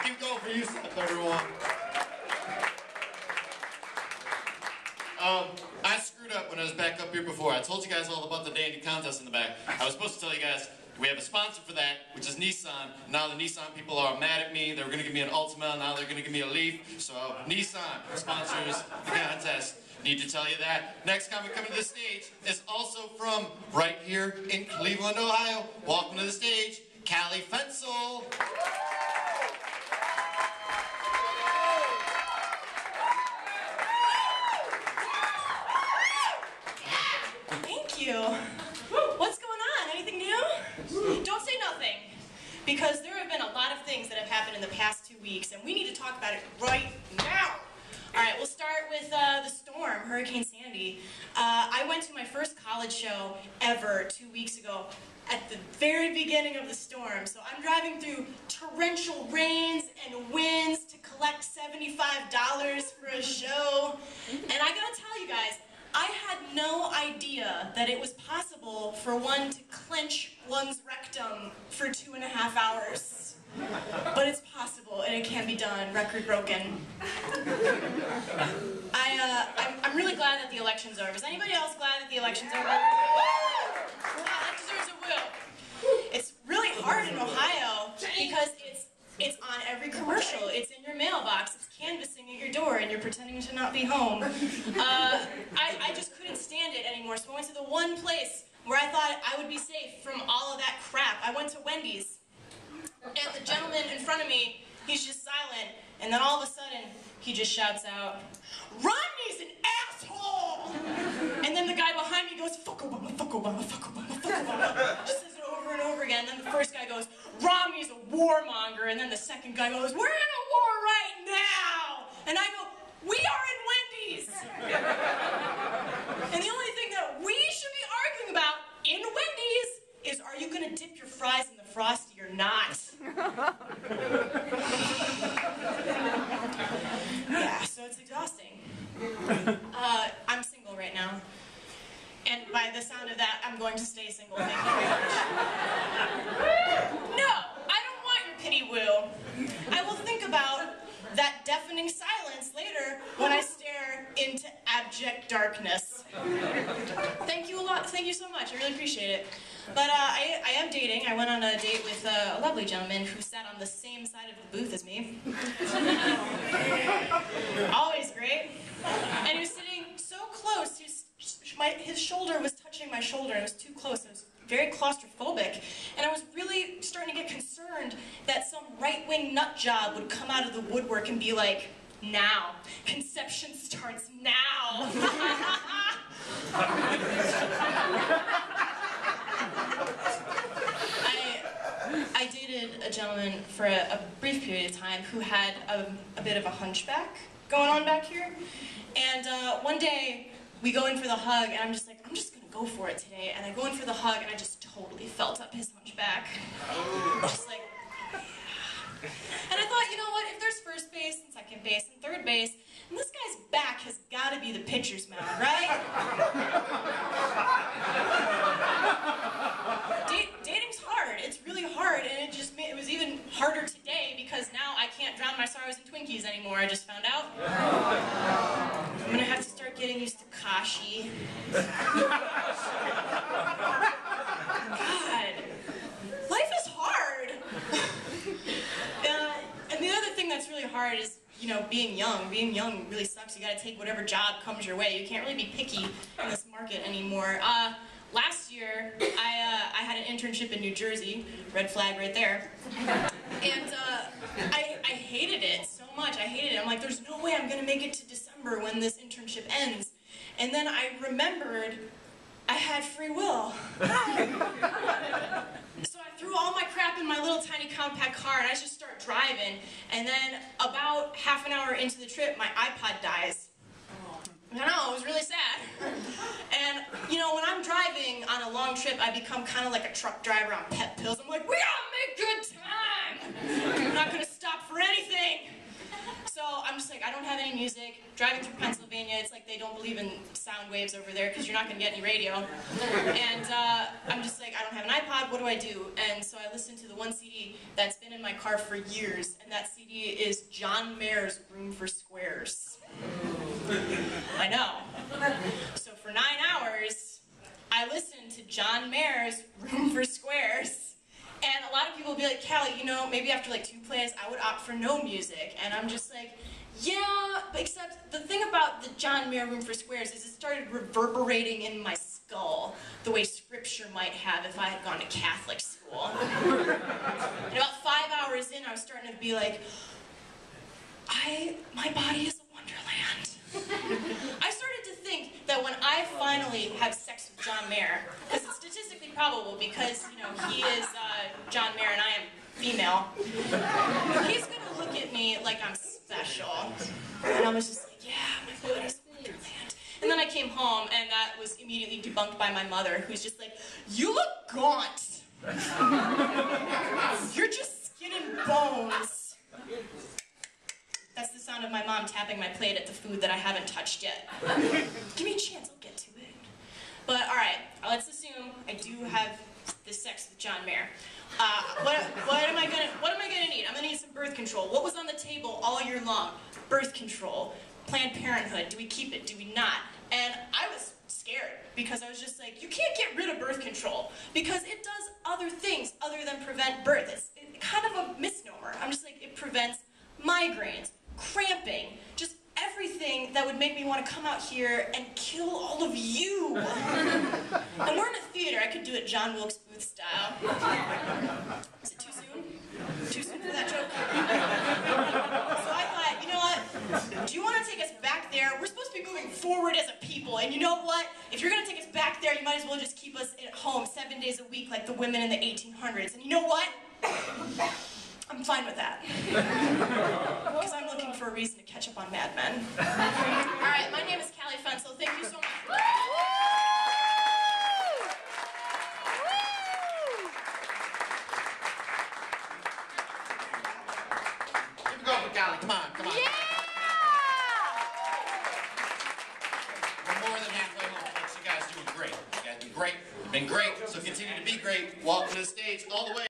Keep going for Yusuf, everyone. I screwed up when I was back up here before. I told you guys all about the dandy contest in the back. I was supposed to tell you guys we have a sponsor for that, which is Nissan. Now the Nissan people are mad at me. They were going to give me an Altima, now they're going to give me a Leaf. So Nissan sponsors the contest. Need to tell you that. Next comic coming to the stage is also from right here in Cleveland, Ohio. Welcome to the stage, Callie Fencl. Thank you. What's going on? Anything new? Don't say nothing, because there have been a lot of things that have happened in the past 2 weeks, and we need to talk about it right now. All right, we'll start with the storm, Hurricane Sandy. I went to my first college show ever 2 weeks ago at the very beginning of the storm. So I'm driving through torrential rains and winds to collect $75 for a show. And I gotta tell you guys, I had no idea that it was possible for one to clench one's rectum for 2.5 hours. But it's possible, and it can be done. Record broken. I'm really glad that the election's over. Is anybody else glad that the election's over? Wow, that deserves a woo. It's really hard in Ohio because it's on every commercial. It's in your mailbox. It's canvassing at your door, and you're pretending to not be home. I just couldn't stand it anymore, so I went to the one place where I thought I would be safe from all of that crap. I went to Wendy's. And the gentleman in front of me, he's just silent, and then all of a sudden, he just shouts out, "Romney's an asshole!" And then the guy behind me goes, "Fuck Obama, fuck Obama, fuck Obama, fuck Obama." Just says it over and over again. And then the first guy goes, "Romney's a warmonger." And then the second guy goes, "We're in a war right now!" And I go, "We are in Wendy's!" And the only thing that we should be arguing about in Wendy's is, are you gonna dip your fries in the Frosty or not? Yeah, so it's exhausting. I'm single right now. And by the sound of that, I'm going to stay single. Thank you very much. No, I don't want your pity woo. I will think about that deafening silence later when I stare into abject darkness. Thank you a lot. Thank you so much. I really appreciate it. But I am dating. I went on a date with a lovely gentleman who sat on the same side of the booth as me. Always great. And he was sitting so close. His shoulder was touching my shoulder. It was too close. It was very claustrophobic. And I was really starting to get concerned that some right-wing nut job would come out of the woodwork and be like, "Now. Conception starts now." I dated a gentleman for a brief period of time who had a bit of a hunchback going on back here. And one day, we go in for the hug, and I'm just like, I'm just gonna go for it today. And I go in for the hug, and I just totally felt up his hunchback. Just like, and I thought, you know what, if there's first base and second base and third base, and this guy's back has got to be the pitcher's mound, right? Dating's hard. It's really hard, and it was even harder today because now I can't drown my sorrows in Twinkies anymore. I just found out. I'm gonna have to start getting used to Kashi. God, life is hard. And the other thing that's really hard is, you know, being young. Being young really sucks. You gotta take whatever job comes your way. You can't really be picky in this market anymore. Last year, I had an internship in New Jersey, red flag right there, and I hated it so much. I hated it. I'm like, there's no way I'm gonna make it to December when this internship ends. And then I remembered I had free will. So I threw all my crap in my little tiny compact car and I just start driving. And then about half an hour into the trip, my iPod dies. I know, it was really sad. And, you know, when I'm driving on a long trip, I become kind of like a truck driver on pet pills. I'm like, we gotta make good time! I'm not gonna stop for anything! So I'm just like, I don't have any music, driving through Pennsylvania. Pennsylvania, it's like they don't believe in sound waves over there because you're not going to get any radio. And I'm just like, I don't have an iPod, what do I do? And so I listened to the one CD that's been in my car for years, and that CD is John Mayer's Room for Squares. I know. So for 9 hours, I listened to John Mayer's Room for Squares. And a lot of people will be like, Callie, you know, maybe after like 2 plays, I would opt for no music. And I'm just like, yeah, except the thing about the John Mayer Room for Squares is it started reverberating in my skull the way scripture might have if I had gone to Catholic school. And about 5 hours in, I was starting to be like, my body is a wonderland. I started to think that when I finally have sex with John Mayer, because it's statistically probable because, you know, he is John Mayer and I am female, he's going to look at me like I'm special. And I was just like, yeah, my body's a wonderland. And then I came home and that was immediately debunked by my mother, who's just like, you look gaunt. You're just skin and bones. That's the sound of my mom tapping my plate at the food that I haven't touched yet. Give me a chance, I'll get to it. But all right, let's assume I do have this sex with John Mayer. What am I gonna need? I'm gonna need some birth control. What was on the table all year long? Birth control, Planned Parenthood. Do we keep it? Do we not? And I was scared because I was just like, you can't get rid of birth control because it does other things other than prevent birth. It's kind of a misnomer. I'm just like, it prevents migraines, cramping, just everything that would make me want to come out here and kill all of you. And we're in a theater. I could do it John Wilkes Booth style. Is it too soon? Too soon for that joke? So I thought, you know what? Do you want to take us back there? We're supposed to be moving forward as a people. And you know what? If you're going to take us back there, you might as well just keep us at home 7 days a week like the women in the 1800s. And you know what? I'm fine with that. Because I'm looking for a reason to catch up on Mad Men. All right, my name is Callie Fencl. Thank you so much. Keep it going for Callie. Come on, come on. Yeah! We're more than halfway home, folks. You guys doing great. You guys been great. You've been great. So continue to be great. Walk to the stage all the way.